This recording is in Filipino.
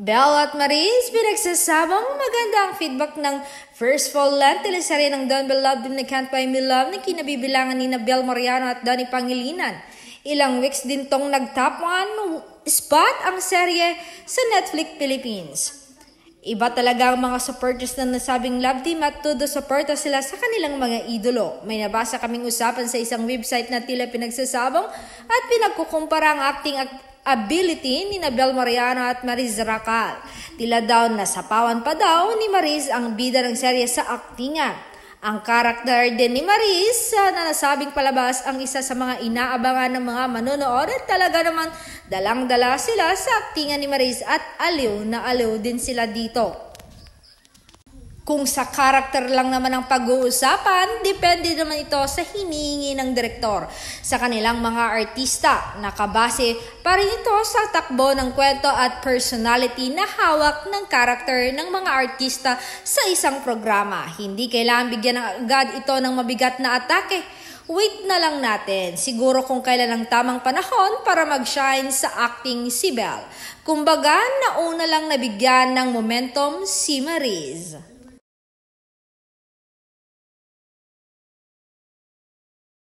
Belle at Maris, pinagsasabang maganda ang feedback ng first fall length teleserye ng Don't Be Loved na Can't Buy Me Love na kinabibilangan ni Belle Mariano at Danny Pangilinan. Ilang weeks din tong nag-top 1 spot ang serye sa Netflix Philippines. Iba talaga ang mga supporters na nasabing love team at todo suporta sila sa kanilang mga idolo. May nabasa kaming usapan sa isang website na tila pinagsasabong at pinagkukumpara ang acting ability ni Belle Mariano at Maris Racal. Tila daw nasapawan pa daw ni Maris ang bida ng serye sa aktingan. Ang karakter din ni Maris na nasabing palabas ang isa sa mga inaabangan ng mga manonood at talaga naman dalang-dala sila sa aktingan ni Maris at aliw na aliw din sila dito. Kung sa karakter lang naman ang pag-uusapan, depende naman ito sa hinihingi ng direktor sa kanilang mga artista. Nakabase pa rin ito sa takbo ng kwento at personality na hawak ng karakter ng mga artista sa isang programa. Hindi kailangan bigyan ng agad ito ng mabigat na atake. Wait na lang natin, siguro kung kailan ang tamang panahon para mag-shine sa acting si Belle. Kumbaga, nauna lang nabigyan ng momentum si Maris.